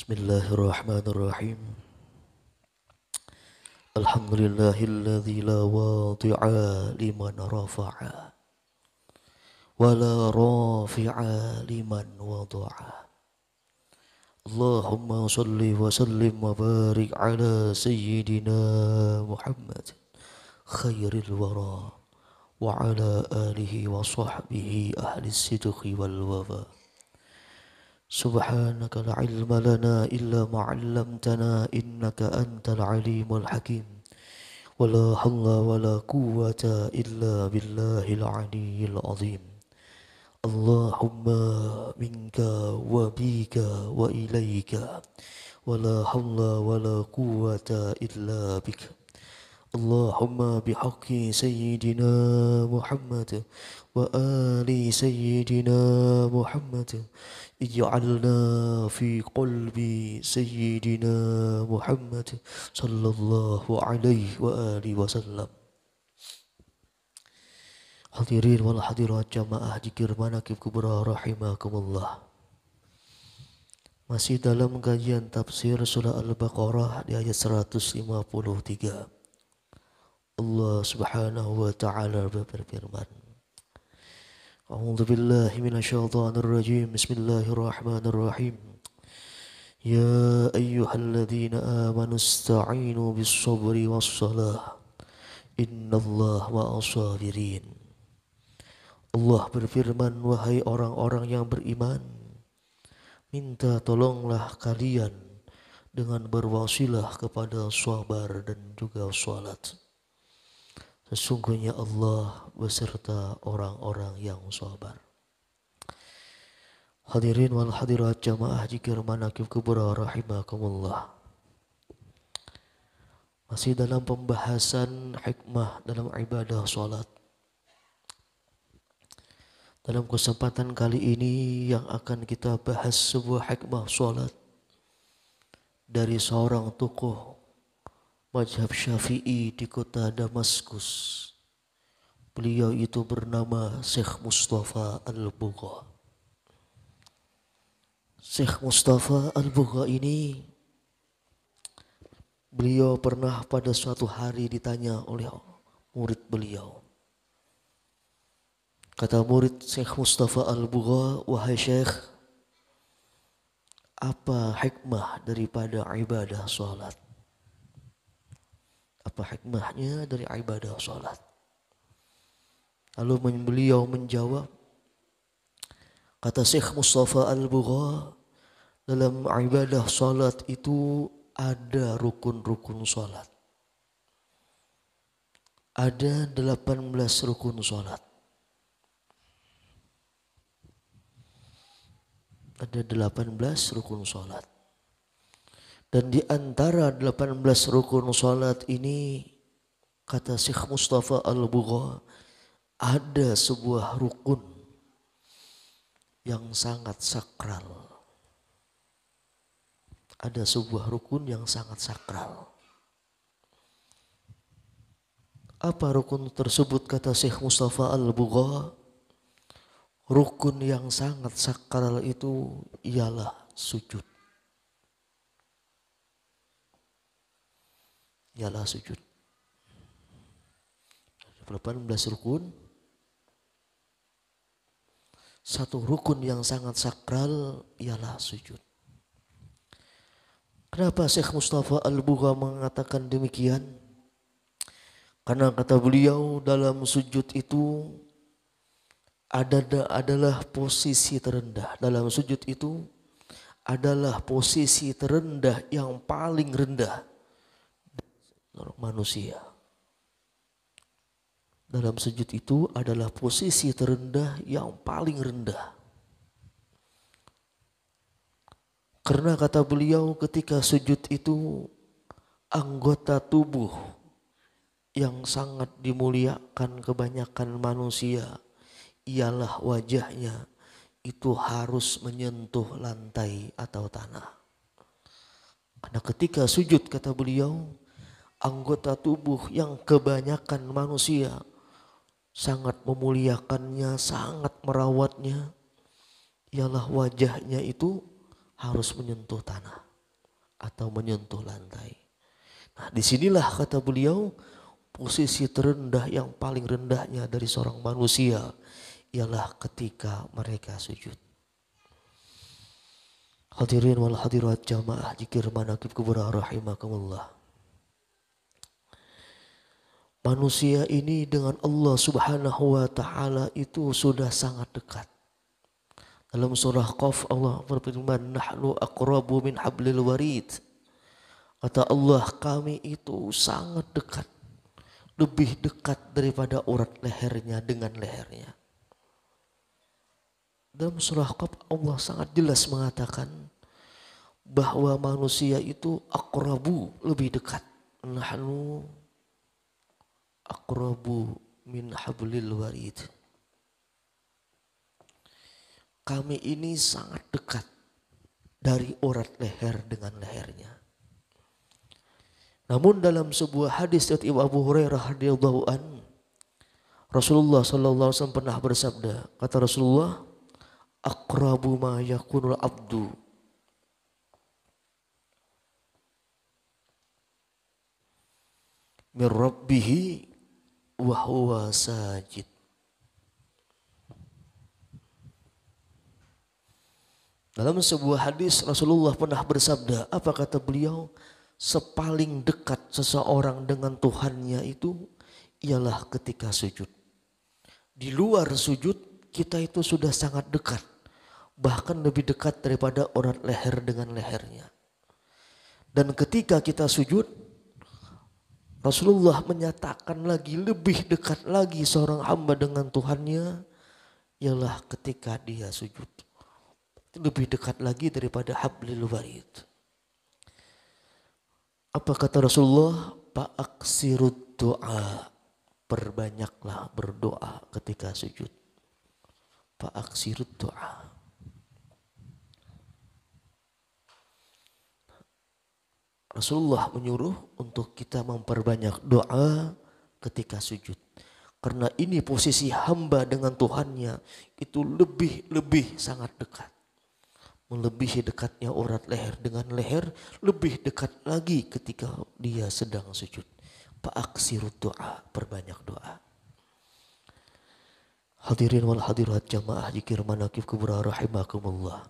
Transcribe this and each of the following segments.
Bismillahirrahmanirrahim. Alhamdulillahilladzi la wadi'a liman rafa'a wa la rafi'a liman wada'a. Allahumma salli wa sallim wa barik ala sayyidina Muhammad khairil wara wa ala alihi wa sahbihi ahli sidqi wal wafa. Subhanaka la ilma lana illa ma 'allamtana innaka antal alimul hakim. Wala hawla wala quwwata illa billahil aliyyil azim. Allahumma minka wa bika wa ilaika. Wala hawla wala quwwata illa bika. Allahumma bihaqqi sayyidina Muhammad wa ali sayyidina Muhammad ij'alna fi qalbi sayyidina Muhammad sallallahu alaihi wa alihi wasallam. Hadirin wal hadirat jamaah zikir manaqib kubra rahimakumullah. Masih dalam kajian tafsir surah Al-Baqarah di ayat 153. Allah Subhanahu wa taala berfirman, A'udzu billahi minasyaitonir rajim. Bismillahirrahmanirrahim. Ya ayyuhalladzina amanu ista'inu bis-sabri was-salah. Innallaha ma'as sabirin. Allah berfirman, wahai orang-orang yang beriman, minta tolonglah kalian dengan berwasilah kepada sabar dan juga salat. Sesungguhnya Allah beserta orang-orang yang sabar. Hadirin wal hadirat jamaah zikir manaqib kubra rahimakumullah. Masih dalam pembahasan hikmah dalam ibadah salat. Dalam kesempatan kali ini yang akan kita bahas sebuah hikmah salat dari seorang tokoh mazhab Syafi'i di kota Damaskus. Beliau itu bernama Syekh Mustafa Al-Bugha. Syekh Mustafa Al-Bugha ini, beliau pernah pada suatu hari ditanya oleh murid beliau. Kata murid Syekh Mustafa Al-Bugha, wahai Syekh, apa hikmah daripada ibadah salat? Apa hikmahnya dari ibadah salat? Lalu beliau menjawab, kata Syekh Mustafa Al-Bugha, dalam ibadah salat itu ada rukun-rukun salat. Ada 18 rukun salat. Ada 18 rukun salat. Dan di antara 18 rukun salat ini, kata Syekh Mustafa Al-Bugha, ada sebuah rukun yang sangat sakral. Ada sebuah rukun yang sangat sakral. Apa rukun tersebut, kata Syekh Mustafa Al-Bugha? Rukun yang sangat sakral itu ialah sujud. Ialah sujud. 18 rukun. Satu rukun yang sangat sakral ialah sujud. Kenapa Syekh Mustafa Al-Bugha mengatakan demikian? Karena kata beliau, dalam sujud itu adalah posisi terendah. Dalam sujud itu adalah posisi terendah yang paling rendah manusia. Dalam sujud itu adalah posisi terendah yang paling rendah. Karena kata beliau, ketika sujud itu anggota tubuh yang sangat dimuliakan kebanyakan manusia ialah wajahnya itu harus menyentuh lantai atau tanah. Karena ketika sujud, kata beliau, anggota tubuh yang kebanyakan manusia sangat memuliakannya, sangat merawatnya, ialah wajahnya itu harus menyentuh tanah. atau menyentuh lantai. Nah, disinilah kata beliau posisi terendah yang paling rendahnya dari seorang manusia ialah ketika mereka sujud. Hadirin wal hadirat jamaah zikir manaqib kubra rahimakumullah. Manusia ini dengan Allah Subhanahu wa taala itu sudah sangat dekat. Dalam surah Qaf Allah berfirman, nahnu aqrabu min hablil warid. Kata Allah, kami itu sangat dekat, lebih dekat daripada urat lehernya dengan lehernya. Dalam surah Qaf Allah sangat jelas mengatakan bahwa manusia itu aqrabu, lebih dekat. Nahnu aqrabu min hablil warid. Kami ini sangat dekat dari urat leher dengan lehernya. Namun dalam sebuah hadis dari Abu Hurairah radhiyallahu an, Rasulullah sallallahu alaihi wasallam pernah bersabda, kata Rasulullah, aqrabu ma yakunul abdu min rabbih wa huwa sajid. Dalam sebuah hadis Rasulullah pernah bersabda, apa kata beliau? Sepaling dekat seseorang dengan Tuhannya itu ialah ketika sujud. Di luar sujud kita itu sudah sangat dekat, bahkan lebih dekat daripada urat leher dengan lehernya. Dan ketika kita sujud, Rasulullah menyatakan lagi lebih dekat lagi seorang hamba dengan Tuhannya ialah ketika dia sujud. Lebih dekat lagi daripada hablil warid. Apa kata Rasulullah? Fa'aksirud doa. Perbanyaklah berdoa ketika sujud. Fa'aksirud doa. Rasulullah menyuruh untuk kita memperbanyak doa ketika sujud. Karena ini posisi hamba dengan Tuhannya itu lebih sangat dekat. Melebihi dekatnya urat leher dengan leher, lebih dekat lagi ketika dia sedang sujud. Fa'aksirud doa, perbanyak doa. Hadirin wal hadirat jamaah zikir manaqib kubra rahimakumullah.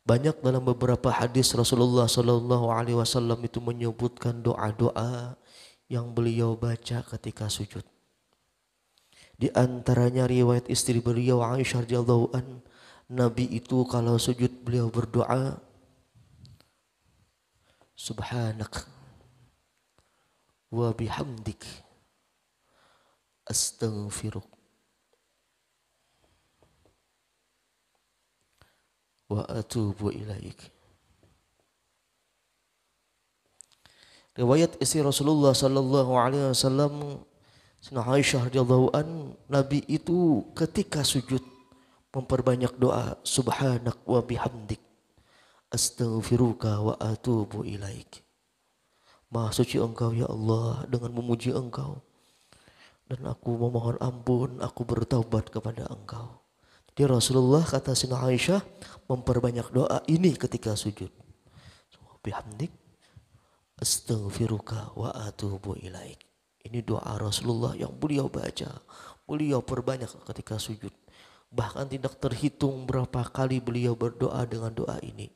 Banyak dalam beberapa hadis Rasulullah sallallahu alaihi wasallam itu menyebutkan doa-doa yang beliau baca ketika sujud. Di antaranya riwayat istri beliau Aisyah radhiyallahu an, Nabi itu kalau sujud beliau berdoa, Subhanak wa bihamdik astaghfiruk wa atubu ilaik. Riwayat istri Rasulullah sallallahu alaihi wasallam Sayyidina Aisyah radhiyallahu an, Nabi itu ketika sujud memperbanyak doa, Subhanak wa bihamdik astaghfiruka wa atubu ilaik. Maha suci engkau ya Allah, dengan memuji engkau dan aku memohon ampun, aku bertaubat kepada engkau. Jadi Rasulullah kata Sayyidina Aisyah memperbanyak doa ini ketika sujud. Bihamdik astaghfiruka wa atubu ilaik. Ini doa Rasulullah yang beliau baca, beliau perbanyak ketika sujud. Bahkan tidak terhitung berapa kali beliau berdoa dengan doa ini.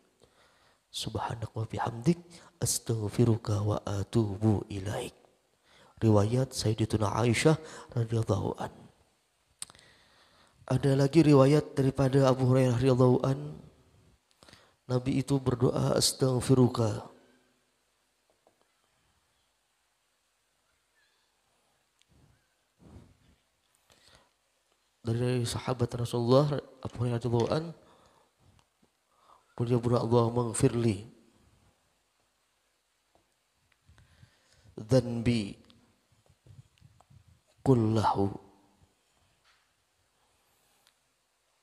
Subhanak wa bihamdik astaghfiruka wa atubu ilaik. Riwayat Sayyidatuna Aisyah radhiyallahu an. Ada lagi riwayat daripada Abu Hurairah radhiyallahu an, Nabi itu berdoa astaghfiruka. Dari sahabat Rasulullah Abu Hurairah radhiyallahu an, beliau berdoa Allahumma ighfirli dzanbi kullahu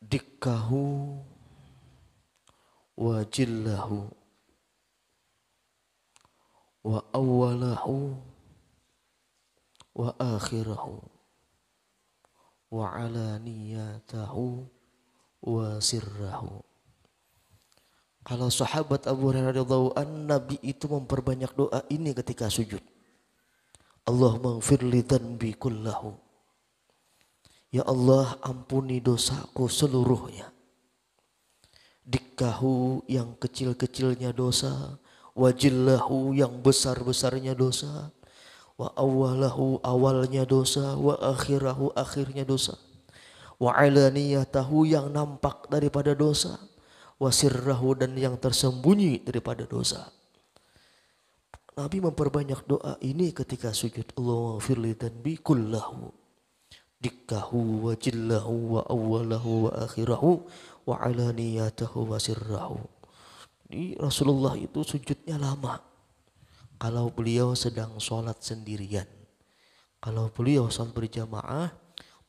dikkahu wa jillahu wa awwalahu wa akhirahu wa alaniyatahu wa sirrahu. Kalau sahabat Abu Hurairah radhiyallahu anhu, Nabi itu memperbanyak doa ini ketika sujud. Allahumma ighfirli dzanbi kullahu. Ya Allah, ampuni dosaku seluruhnya. Dikkahu, yang kecil-kecilnya dosa, wajillahu, yang besar-besarnya dosa, wa awalahu, awalnya dosa, wa akhirahu, akhirnya dosa, wa alaniyatahu, yang nampak daripada dosa, wa sirrahu, dan yang tersembunyi daripada dosa. Nabi memperbanyak doa ini ketika sujud. Allahumma firli dzanbi kullahu, dikkahu, wajillahu, wa awalahu, wa akhirahu, wa alaniyatahu, wa sirrahu. Ini Rasulullah itu sujudnya lama. Kalau beliau sedang sholat sendirian. Kalau beliau sholat berjamaah,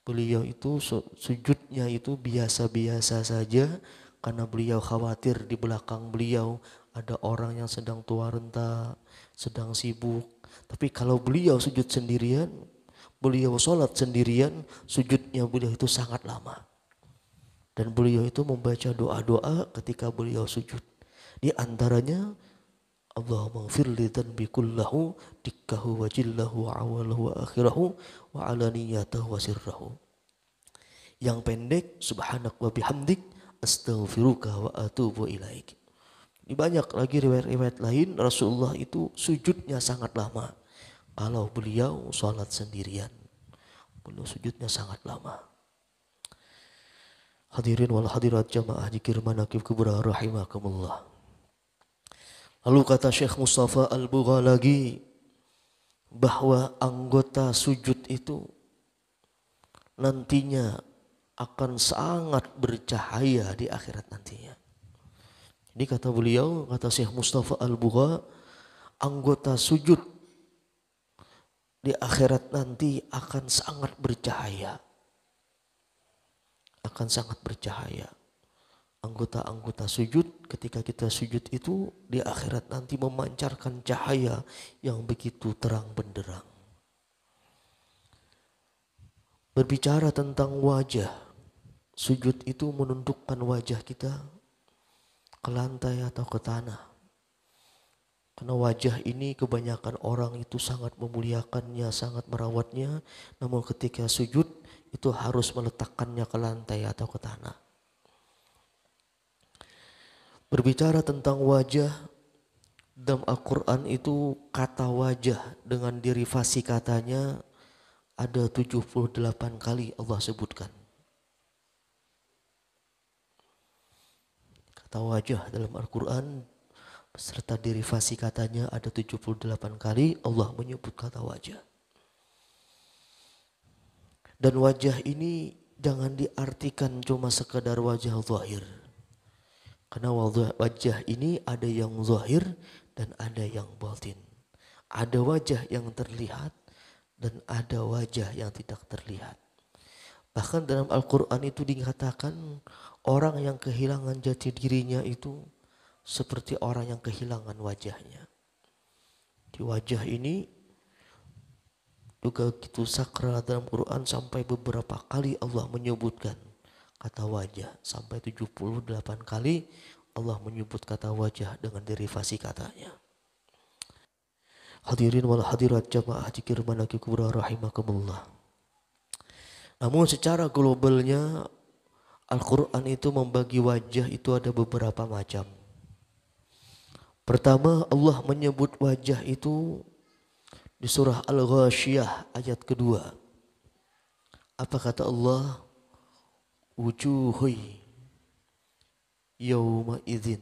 beliau itu sujudnya itu biasa-biasa saja. Karena beliau khawatir di belakang beliau ada orang yang sedang tua renta, sedang sibuk. Tapi kalau beliau sujud sendirian, beliau sholat sendirian, sujudnya beliau itu sangat lama. Dan beliau itu membaca doa-doa ketika beliau sujud. Di antaranya, Allahumma firli dzanbi kullahu, dikkahu, wajillahu, wa awalahu, wa akhirahu, wa alaniyatahu, wa sirrahu. Yang pendek, subhanak wa bihamdik, astaghfiruka wa atubu ilaik. Ini banyak lagi riwayat-riwayat lain, Rasulullah itu sujudnya sangat lama. Kalau beliau sholat sendirian, beliau sujudnya sangat lama. Hadirin wal hadirat jamaah zikir manaqib kubra rahimakumullah. Lalu kata Syekh Mustafa Al-Bughalagi bahwa anggota sujud itu nantinya akan sangat bercahaya di akhirat nantinya. Ini kata beliau, kata Syekh Mustafa Al-Bugha, anggota sujud di akhirat nanti akan sangat bercahaya. Akan sangat bercahaya. Anggota-anggota sujud ketika kita sujud itu di akhirat nanti memancarkan cahaya yang begitu terang benderang. Berbicara tentang wajah, sujud itu menundukkan wajah kita ke lantai atau ke tanah. Karena wajah ini kebanyakan orang itu sangat memuliakannya, sangat merawatnya. Namun ketika sujud itu harus meletakkannya ke lantai atau ke tanah. Berbicara tentang wajah, dalam Al-Quran itu kata wajah dengan derivasi katanya ada 78 kali Allah sebutkan. Kata wajah dalam Al-Quran beserta derivasi katanya ada 78 kali Allah menyebut kata wajah. Dan wajah ini jangan diartikan cuma sekedar wajah zahir. Karena wajah ini ada yang zahir dan ada yang batin. Ada wajah yang terlihat dan ada wajah yang tidak terlihat. Bahkan dalam Al-Quran itu dikatakan orang yang kehilangan jati dirinya itu seperti orang yang kehilangan wajahnya. Di wajah ini juga gitu sakral dalam Quran sampai beberapa kali Allah menyebutkan kata wajah. Sampai 78 kali Allah menyebut kata wajah dengan derivasi katanya. Hadirin wal hadirat jamaah zikir manaqib kubra rahimakumullah. Namun secara globalnya Al-Quran itu membagi wajah itu ada beberapa macam. Pertama, Allah menyebut wajah itu di surah Al-Ghasyiyah ayat kedua. Apa kata Allah? Wujuhui yawma idzin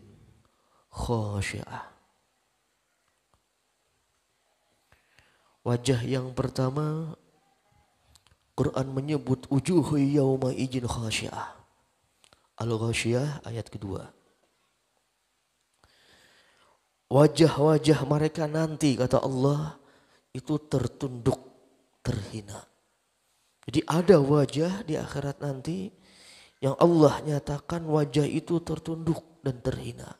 khashi'ah. Wajah yang pertama Quran menyebut wujuhui yawma idzin khashi'ah. Al-Ghasyiyah ayat kedua. Wajah-wajah mereka nanti kata Allah itu tertunduk, terhina. Jadi ada wajah di akhirat nanti yang Allah nyatakan wajah itu tertunduk dan terhina.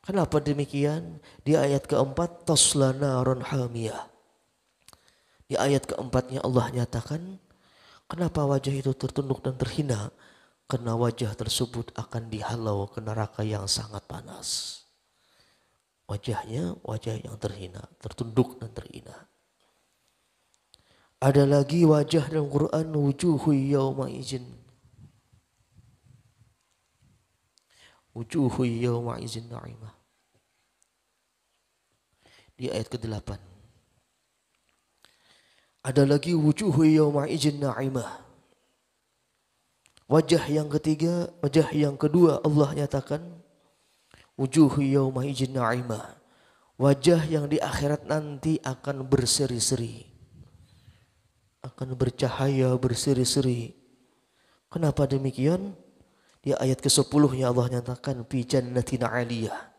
Kenapa demikian? Di ayat keempat, tasla naron hamiyah. Di ayat keempatnya Allah nyatakan, kenapa wajah itu tertunduk dan terhina? karena wajah tersebut akan dihalau ke neraka yang sangat panas. Wajahnya wajah yang terhina, tertunduk dan terhina. Ada lagi wajah dalam Quran, wujuhu yawma izin. Wujuhu yawma izin na'imah. Di ayat ke-8. Ada lagi wujuhu yawma izin na'imah. Wajah yang ketiga, wajah yang kedua Allah nyatakan wujuhu yawma izin na'imah. Wajah yang di akhirat nanti akan berseri-seri. Akan bercahaya berseri-seri. Kenapa demikian? Di ayat ke-10-nya Allah nyatakan fi jannatin 'aliyah.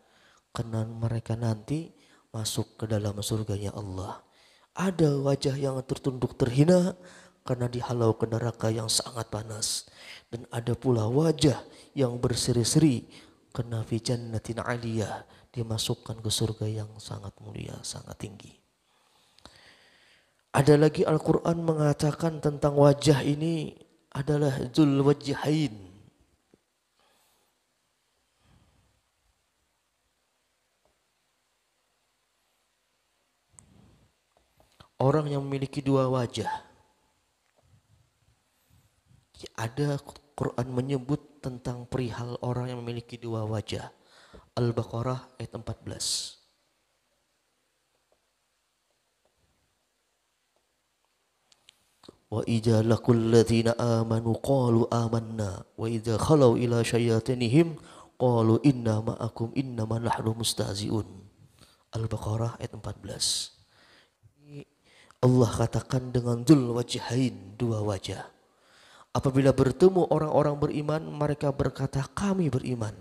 Karena mereka nanti masuk ke dalam surganya Allah. Ada wajah yang tertunduk terhina karena dihalau ke neraka yang sangat panas. Dan ada pula wajah yang berseri-seri karena fi jannatin 'aliyah, dimasukkan ke surga yang sangat mulia, sangat tinggi. Ada lagi Al-Quran mengatakan tentang wajah ini adalah dzul wajhain. Orang yang memiliki dua wajah. Ada Quran menyebut tentang perihal orang yang memiliki dua wajah. Al-Baqarah ayat 14. Wa idza laqul ladzina amanu qalu amanna wa idza khalau ila syayatinihim qalu inna ma'akum innama nahnu mustahzi'un. Al-Baqarah ayat 14. Allah katakan dengan dzul wajhain, dua wajah. Apabila bertemu orang-orang beriman, mereka berkata kami beriman.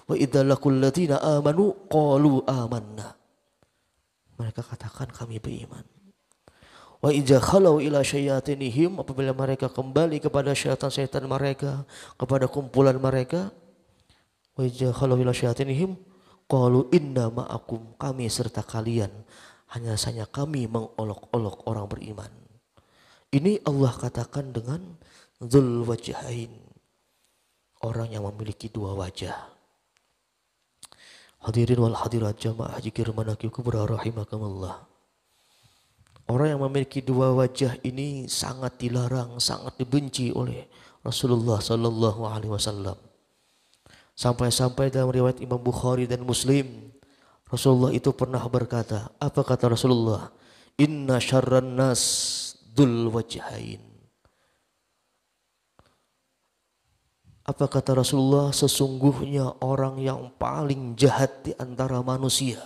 Wa idza laqul ladzina amanu qalu amanna. Mereka katakan kami beriman. Wa idza khalau ila syayatinihim, apabila mereka kembali kepada syaitan-syaitan mereka, kepada kumpulan mereka, wa idza khalau ila syayatinihim qalu inna ma'akum, kami serta kalian, hanya saja kami mengolok-olok orang beriman. Ini Allah katakan dengan dzul wajhain, orang yang memiliki dua wajah. Hadirin wal hadirat jamaah zikir manaqib kubra rahimakumullah. Orang yang memiliki dua wajah ini sangat dilarang, sangat dibenci oleh Rasulullah sallallahu alaihi wasallam. Sampai-sampai dalam riwayat Imam Bukhari dan Muslim, Rasulullah itu pernah berkata, apa kata Rasulullah? Inna syarran nas dzul wajhain. Apa kata Rasulullah? Sesungguhnya orang yang paling jahat di antara manusia.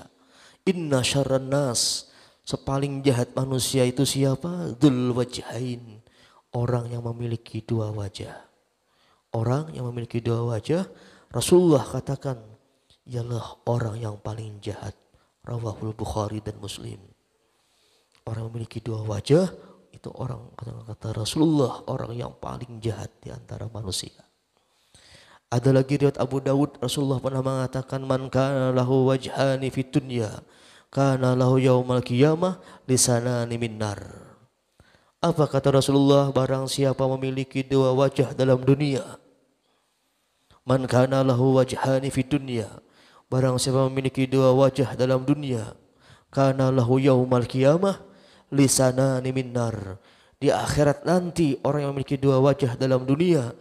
Inna syarran nas, sepaling jahat manusia itu siapa? Dzul wajhain, orang yang memiliki dua wajah. Orang yang memiliki dua wajah, Rasulullah katakan, ialah orang yang paling jahat. Rawahul Bukhari dan Muslim. Orang yang memiliki dua wajah itu orang, kata Rasulullah, orang yang paling jahat di antara manusia. Ada lagi riwayat Abu Dawud, Rasulullah pernah mengatakan, man kana lahu wajhani fid dunya kana lahu yaumal qiyamah lisanani min nar. Apa kata Rasulullah? Barang siapa memiliki dua wajah dalam dunia, man kana lahu wajhani fid dunya, barang siapa memiliki dua wajah dalam dunia, kana lahu yaumal qiyamah lisanani min nar. Di akhirat nanti orang yang memiliki dua wajah dalam dunia,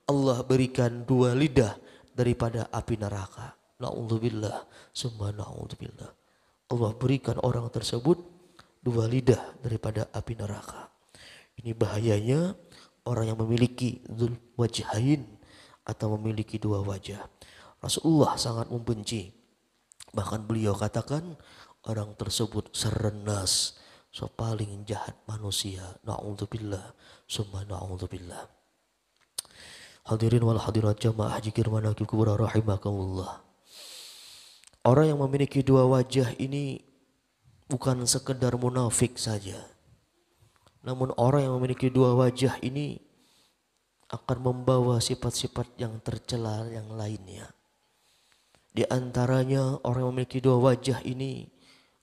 Allah berikan dua lidah daripada api neraka. Na'udzubillah, summa na'udzubillah. Allah berikan orang tersebut dua lidah daripada api neraka. Ini bahayanya orang yang memiliki dzul wajhain atau memiliki dua wajah. Rasulullah sangat membenci. Bahkan beliau katakan orang tersebut sernas, so paling jahat manusia. Na'udzubillah, summa na'udzubillah. Hadirin wal hadirat jamaah zikir manaqib kubra rahimakumullah. Orang yang memiliki dua wajah ini bukan sekedar munafik saja. Namun orang yang memiliki dua wajah ini akan membawa sifat-sifat yang tercela yang lainnya. Di antaranya orang yang memiliki dua wajah ini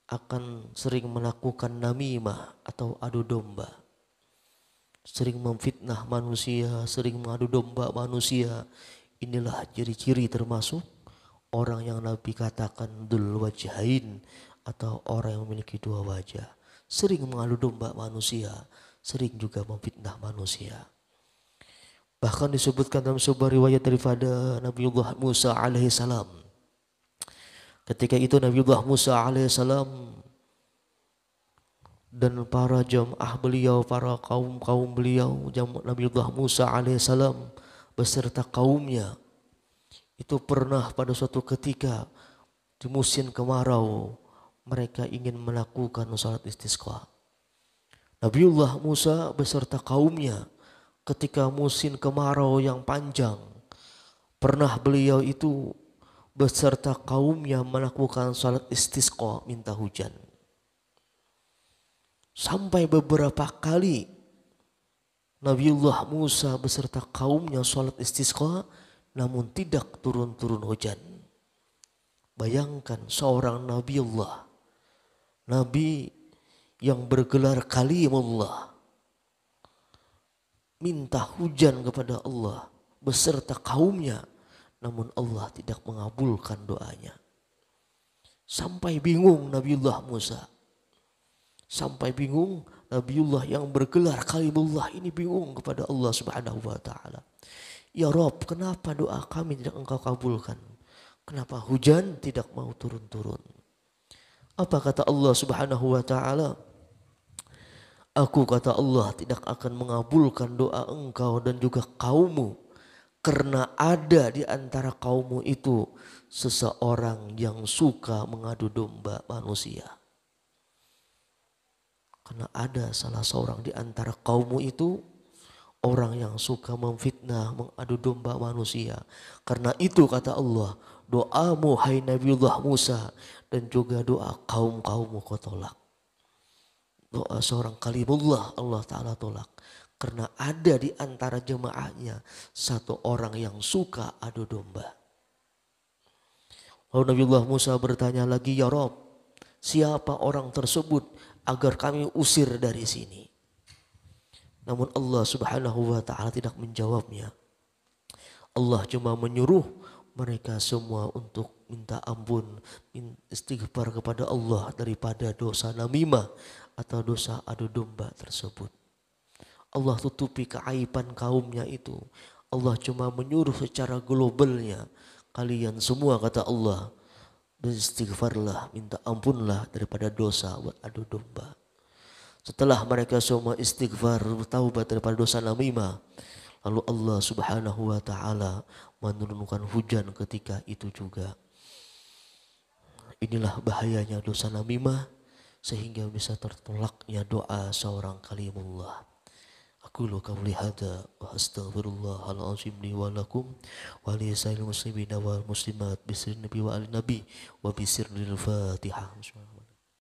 akan sering melakukan namimah atau adu domba. sering memfitnah manusia, sering mengadu domba manusia. Inilah ciri-ciri termasuk orang yang Nabi katakan dzul wajhain, atau orang yang memiliki dua wajah. Sering mengadu domba manusia, sering juga memfitnah manusia. Bahkan disebutkan dalam sebuah riwayat daripada Nabiullah Musa alaihissalam. Ketika itu Nabiullah Musa alaihissalam dan para jamaah beliau, para kaum beliau, Nabiullah Musa alaihissalam beserta kaumnya, itu pernah pada suatu ketika di musim kemarau mereka ingin melakukan salat istisqa. Nabiullah Musa beserta kaumnya ketika musim kemarau yang panjang, pernah beliau itu beserta kaumnya melakukan salat istisqa, minta hujan. Sampai beberapa kali Nabiullah Musa beserta kaumnya salat istisqa, namun tidak turun-turun hujan. Bayangkan seorang Nabiullah, Nabi yang bergelar Kalimullah, minta hujan kepada Allah beserta kaumnya, namun Allah tidak mengabulkan doanya. Sampai bingung Nabiullah Musa. Sampai bingung Nabiullah yang bergelar Kalimullah ini bingung kepada Allah Subhanahu wa taala. Ya Rob, kenapa doa kami tidak engkau kabulkan? Kenapa hujan tidak mau turun-turun? Apa kata Allah Subhanahu wa taala? Aku, kata Allah, tidak akan mengabulkan doa engkau dan juga kaummu, karena ada di antara kaummu itu seseorang yang suka mengadu domba manusia. Karena ada salah seorang di antara kaummu itu orang yang suka memfitnah, mengadu domba manusia. Karena itu kata Allah, doamu hai Nabiullah Musa dan juga doa kaum-kaummu kau tolak. Doa seorang Kalimullah Allah Ta'ala tolak. Karena ada di antara jemaahnya satu orang yang suka adu domba. Lalu Nabiullah Musa bertanya lagi, ya Rob, siapa orang tersebut agar kami usir dari sini? Namun Allah Subhanahu wa taala tidak menjawabnya. Allah cuma menyuruh mereka semua untuk minta ampun, istighfar kepada Allah daripada dosa namimah atau dosa adu domba tersebut. Allah tutupi keaiban kaumnya itu. Allah cuma menyuruh secara globalnya, kalian semua, kata Allah, beristighfarlah, minta ampunlah daripada dosa adu domba. Setelah mereka semua istighfar, bertaubat daripada dosa namimah, lalu Allah Subhanahu wa taala menurunkan hujan ketika itu juga. Inilah bahayanya dosa namimah, sehingga bisa tertolaknya doa seorang Kalimullah. Aku qauli hadza wa astaghfirullahal azim li wa lakum wa li sairil muslimina wal muslimat bisri nabi wa al nabi wa bisirril Fatihah.